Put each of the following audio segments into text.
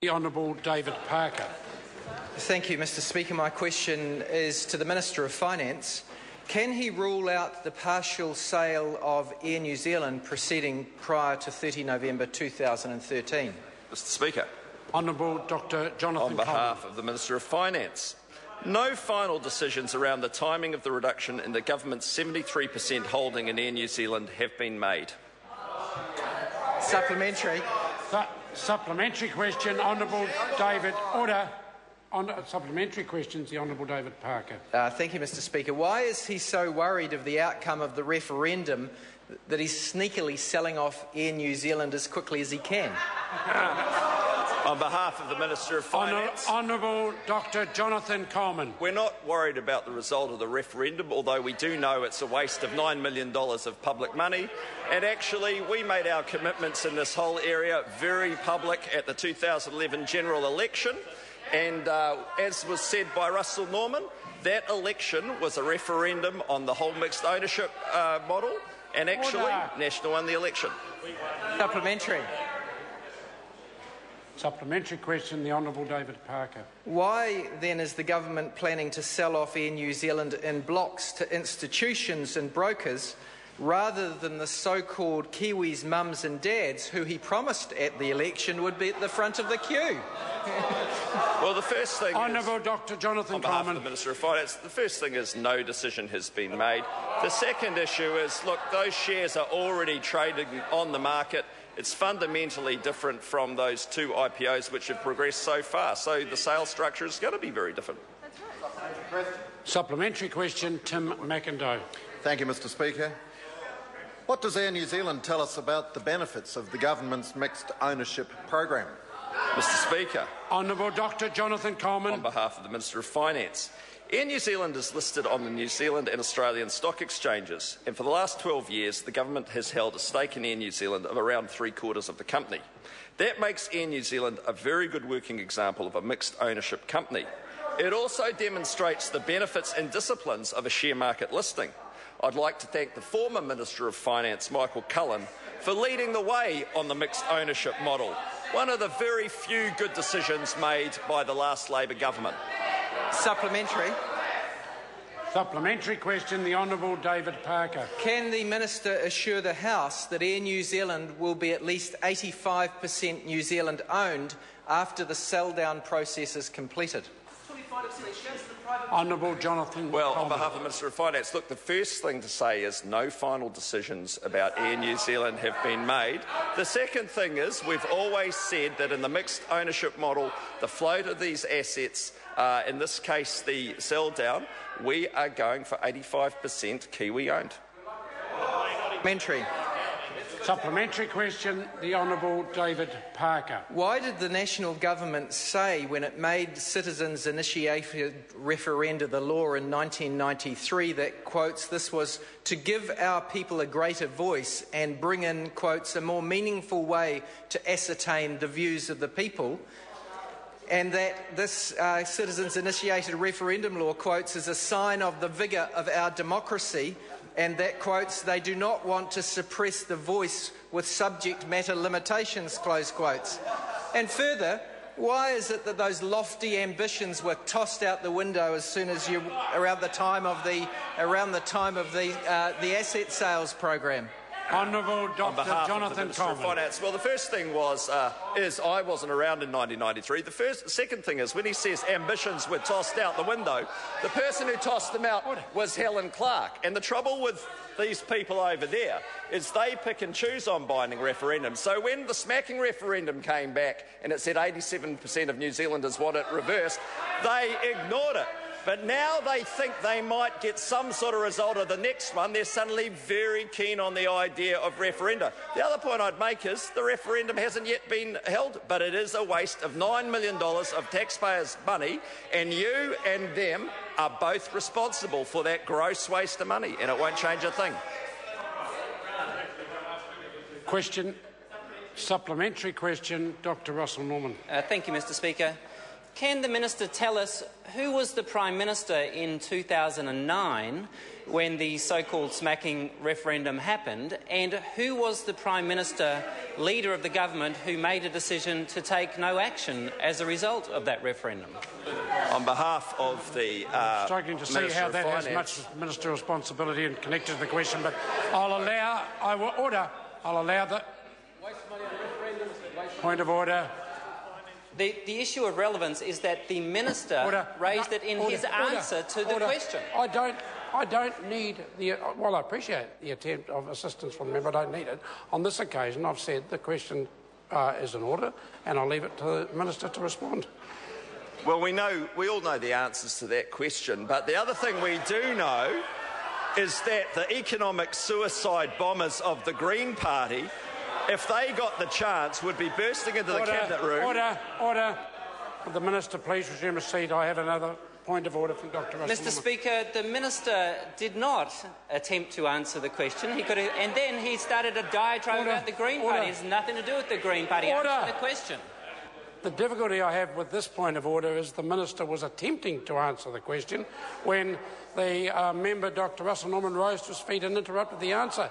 The Honourable David Parker. Thank you, Mr Speaker. My question is to the Minister of Finance. Can he rule out the partial sale of Air New Zealand proceeding prior to 30 November 2013? Mr Speaker. Honourable Dr Jonathan On behalf of the Minister of Finance. No final decisions around the timing of the reduction in the government's 73% holding in Air New Zealand have been made. Supplementary. Supplementary question, Honourable David. Order. Supplementary questions, the Honourable David Parker. Thank you, Mr Speaker. Why is he so worried of the outcome of the referendum that he's sneakily selling off Air New Zealand as quickly as he can? On behalf of the Minister of Finance. Honourable Dr Jonathan Coleman. We're not worried about the result of the referendum, although we do know it's a waste of $9 million of public money. And actually, we made our commitments in this whole area very public at the 2011 general election. And as was said by Russell Norman, that election was a referendum on the whole mixed ownership model, and actually, National won the election. Supplementary. Supplementary question, the Honourable David Parker. Why then is the government planning to sell off Air New Zealand in blocks to institutions and brokers rather than the so-called Kiwis, mums and dads who he promised at the election would be at the front of the queue? Well, the first thing Honourable Dr Jonathan Coleman. On behalf of the Minister of Finance, the first thing is no decision has been made. The second issue is, look, those shares are already trading on the market. It's fundamentally different from those two IPOs which have progressed so far. So the sales structure is going to be very different. Supplementary question, Tim McIndoe. Thank you, Mr Speaker. What does Air New Zealand tell us about the benefits of the government's mixed ownership program? Mr Speaker. Honourable Dr Jonathan Coleman. On behalf of the Minister of Finance. Air New Zealand is listed on the New Zealand and Australian stock exchanges, and for the last 12 years the government has held a stake in Air New Zealand of around 3/4 of the company. That makes Air New Zealand a very good working example of a mixed ownership company. It also demonstrates the benefits and disciplines of a share market listing. I'd like to thank the former Minister of Finance, Michael Cullen, for leading the way on the mixed ownership model, one of the very few good decisions made by the last Labor government. Supplementary. Supplementary question, the Honourable David Parker. Can the Minister assure the House that Air New Zealand will be at least 85% New Zealand owned after the sell-down process is completed? Honourable Jonathan Well, Coleman. on behalf of the Minister of Finance, look, the first thing to say is no final decisions about Air New Zealand have been made. The second thing is we've always said that in the mixed ownership model, the float of these assets, in this case the sell-down, we are going for 85% Kiwi owned. Supplementary question, the Honourable David Parker. Why did the national government say when it made citizens-initiated referenda the law in 1993 that, quotes, this was to give our people a greater voice and bring in, quotes, a more meaningful way to ascertain the views of the people, and that this citizens-initiated referendum law, quotes, is a sign of the vigour of our democracy, and that, quotes, they do not want to suppress the voice with subject matter limitations, close quotes. And further, why is it that those lofty ambitions were tossed out the window as soon as around the time of the asset sales program? Honourable Dr Jonathan Coleman. Finance. Well, the first thing is I wasn't around in 1993. The second thing is when he says ambitions were tossed out the window, the person who tossed them out was Helen Clark. And the trouble with these people over there is they pick and choose on binding referendums. So when the smacking referendum came back and it said 87% of New Zealanders want it reversed, they ignored it. But now they think they might get some sort of result of the next one. They're suddenly very keen on the idea of referenda. The other point I'd make is the referendum hasn't yet been held, but it is a waste of $9 million of taxpayers' money, and you and them are both responsible for that gross waste of money, and it won't change a thing. Question. Supplementary question, Dr Russell Norman. Thank you, Mr Speaker. Can the Minister tell us who was the Prime Minister in 2009 when the so-called smacking referendum happened, and who was the Prime Minister, leader of the government, who made a decision to take no action as a result of that referendum? On behalf of the struggling to see how that has much ministerial responsibility and connected to the question, but I'll allow the point of order. The issue of relevance is that the Minister raised it in his answer to the question. I don't need the... Well, I appreciate the attempt of assistance from the member. I don't need it. On this occasion, I've said the question is in order, and I'll leave it to the Minister to respond. Well, we all know the answers to that question, but the other thing we do know is that the economic suicide bombers of the Green Party, if they got the chance, would be bursting into the cabinet room. Order. Would the Minister please resume his seat? I have another point of order from Dr. Russell. Mr. Speaker, the Minister did not attempt to answer the question. He could have, and then he started a diatribe about the Green Party. It has nothing to do with the Green Party. Answer the question. The difficulty I have with this point of order is the Minister was attempting to answer the question when the member, Dr. Russell Norman, rose to his feet and interrupted the answer.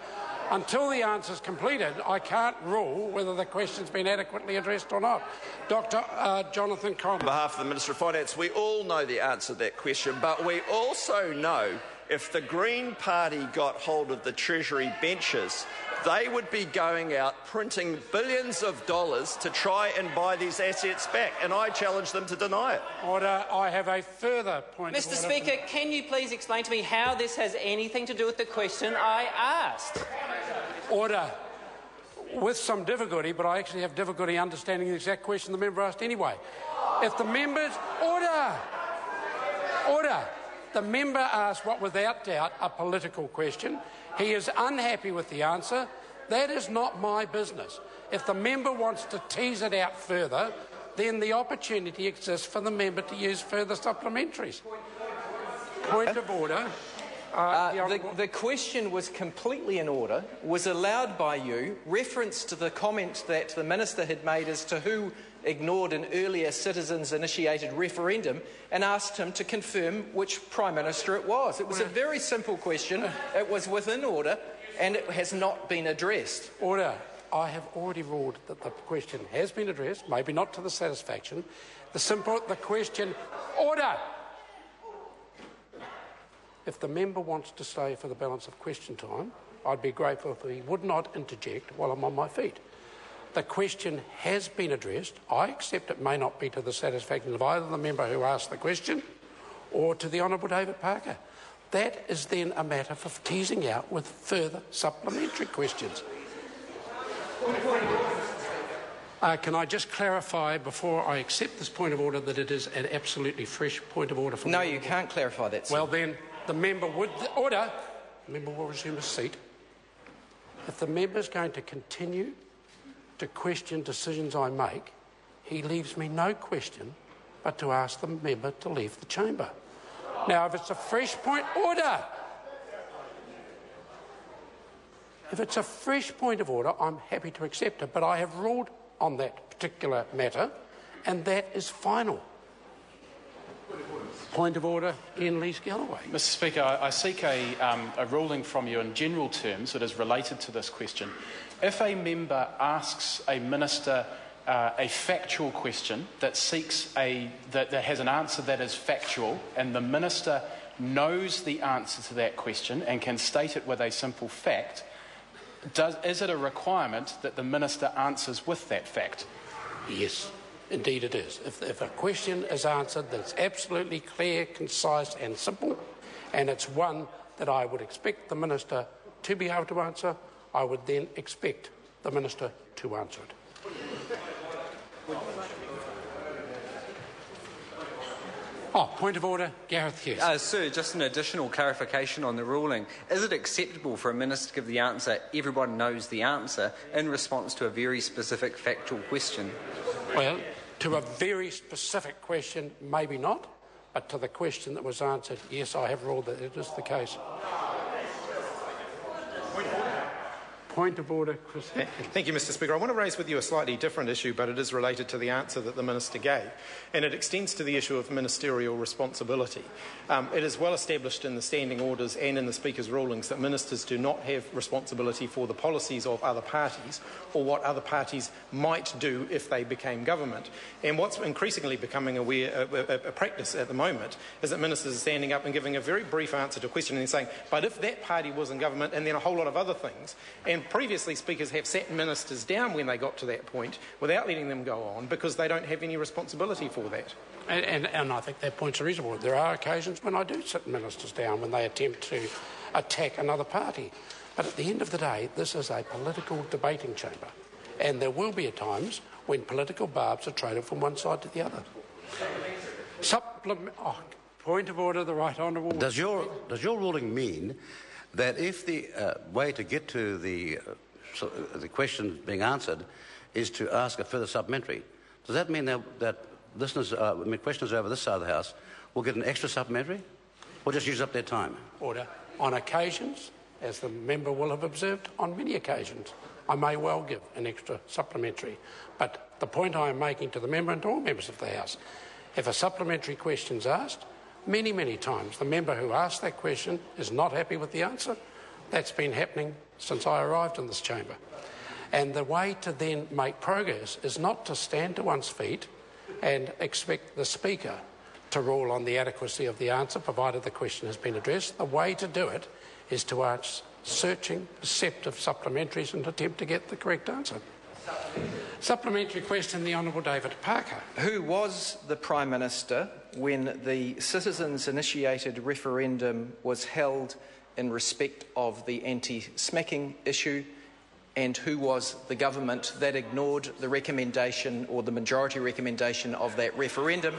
Until the answer is completed, I can't rule whether the question's been adequately addressed or not. Dr. Jonathan Coleman. On behalf of the Minister of Finance, we all know the answer to that question, but we also know if the Green Party got hold of the Treasury benches, they would be going out printing billions of dollars to try and buy these assets back, and I challenge them to deny it. Order. I have a further point of order. Mr. Speaker, can you please explain to me how this has anything to do with the question I asked? Order. With some difficulty, but I actually have difficulty understanding the exact question the member asked anyway. If the members... Order. The member asked what, without doubt, a political question. He is unhappy with the answer. That is not my business. If the member wants to tease it out further, then the opportunity exists for the member to use further supplementaries. Point of order. The question was completely in order, was allowed by you, reference to the comment that the Minister had made as to who ignored an earlier citizens-initiated referendum, and asked him to confirm which Prime Minister it was. It was a very simple question. It was within order, and it has not been addressed. Order. I have already ruled that the question has been addressed, maybe not to the satisfaction. The question... Order! If the member wants to stay for the balance of question time, I'd be grateful if he would not interject while I'm on my feet. The question has been addressed. I accept it may not be to the satisfaction of either the member who asked the question or to the Honourable David Parker. That is then a matter for teasing out with further supplementary questions. Can I just clarify before I accept this point of order that it is an absolutely fresh point of order from No, you can't clarify that, sir. Well, then the member would... Order. The member will resume his seat. If the member is going to continue to question decisions I make, he leaves me no question but to ask the member to leave the chamber. Now, if it's a fresh point... Order! If it's a fresh point of order, I'm happy to accept it, but I have ruled on that particular matter, and that is final. Point of order in Lees-Galloway. Mr. Speaker, I seek a ruling from you in general terms that is related to this question. If a member asks a minister a factual question that that has an answer that is factual, and the minister knows the answer to that question and can state it with a simple fact, is it a requirement that the minister answers with that fact? Yes. Indeed it is. If a question is answered that's absolutely clear, concise and simple, and it's one that I would expect the Minister to be able to answer, I would then expect the Minister to answer it. Point of order, Gareth Hughes. Sir, just an additional clarification on the ruling. Is it acceptable for a minister to give the answer, everyone knows the answer, in response to a very specific factual question? Well, to a very specific question, maybe not, but to the question that was answered, yes, I have ruled that it is the case. Point of order, Chris. Thank you, Mr Speaker. I want to raise with you a slightly different issue, but it is related to the answer that the Minister gave, and it extends to the issue of ministerial responsibility. It is well established in the standing orders and in the Speaker's rulings that ministers do not have responsibility for the policies of other parties or what other parties might do if they became government. And what's increasingly becoming a practice at the moment is that ministers are standing up and giving a very brief answer to a question and saying, but if that party was in government, and then a whole lot of other things. And previously, speakers have sat ministers down when they got to that point without letting them go on because they don't have any responsibility for that. And I think that point's reasonable. There are occasions when I do sit ministers down when they attempt to attack another party. But at the end of the day, this is a political debating chamber. And there will be times when political barbs are traded from one side to the other. Point of order, the Right Honourable. Does your ruling mean that if the way to get to the question being answered is to ask a further supplementary, does that mean that listeners, questioners over this side of the House will get an extra supplementary or just use up their time? Order. On occasions, as the member will have observed, on many occasions, I may well give an extra supplementary. But the point I am making to the member and to all members of the House, if a supplementary question is asked, many, many times the member who asked that question is not happy with the answer. That's been happening since I arrived in this chamber. And the way to then make progress is not to stand to one's feet and expect the Speaker to rule on the adequacy of the answer, provided the question has been addressed. The way to do it is to ask searching, perceptive supplementaries and attempt to get the correct answer. Supplementary question, the Honourable David Parker. Who was the Prime Minister when the citizens-initiated referendum was held in respect of the anti-smacking issue, and who was the government that ignored the recommendation or the majority recommendation of that referendum,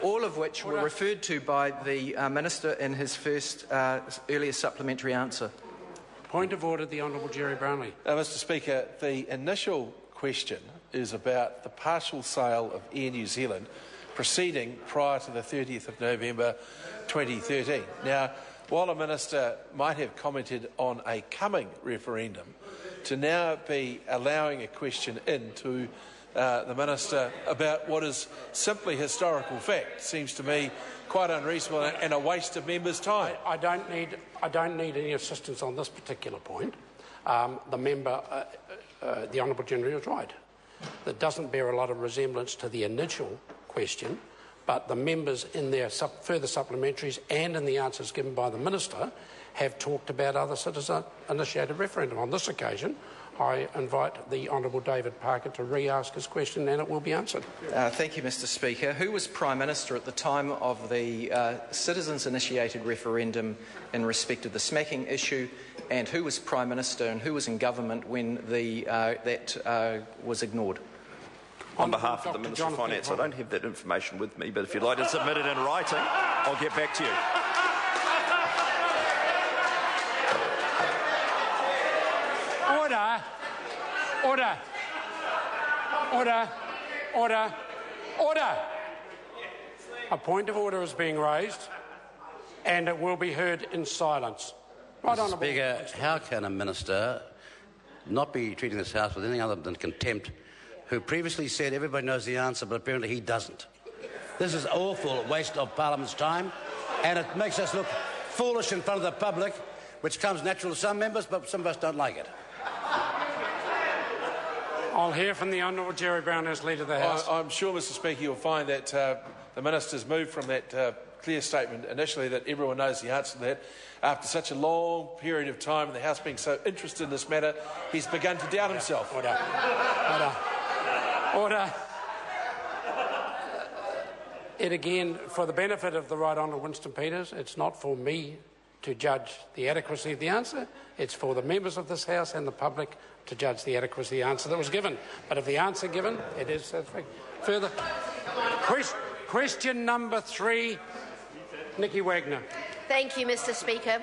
all of which were referred to by the Minister in his first earlier supplementary answer? Point of order, the Honourable Jerry Brownlee. Mr Speaker, the initial question is about the partial sale of Air New Zealand proceeding prior to the 30th of November 2013. Now, while a minister might have commented on a coming referendum, to now be allowing a question into the minister about what is simply historical fact seems to me quite unreasonable and a waste of members' time. I don't need any assistance on this particular point. The member, the Honourable General, is right. That doesn't bear a lot of resemblance to the initial question, but the members in their further supplementaries and in the answers given by the Minister have talked about other citizen-initiated referendum. On this occasion, I invite the Honourable David Parker to re-ask his question and it will be answered. Thank you, Mr Speaker. Who was Prime Minister at the time of the citizens-initiated referendum in respect of the smacking issue, and who was Prime Minister and who was in government when that was ignored? On behalf of the Minister of Finance, I don't have that information with me, but if you'd like to submit it in writing, I'll get back to you. Order! Order! Order! Order! Order! A point of order is being raised and it will be heard in silence. Right, Mr Speaker, how can a minister not be treating this House with anything other than contempt, who previously said everybody knows the answer, but apparently he doesn't? This is awful waste of Parliament's time, and it makes us look foolish in front of the public, which comes natural to some members, but some of us don't like it. I'll hear from the Honourable Jerry Brown as Leader of the House. I'm sure, Mr Speaker, you'll find that the Minister's moved from that clear statement initially that everyone knows the answer to that. After such a long period of time and the House being so interested in this matter, he's begun to doubt himself. Order. Order. Order. It again, for the benefit of the Right Honourable Winston Peters, it's not for me to judge the adequacy of the answer. It's for the members of this House and the public to judge the adequacy of the answer that was given. But if the answer given, it is satisfactory. Further. Question number 3, Nikki Wagner. Thank you, Mr Speaker.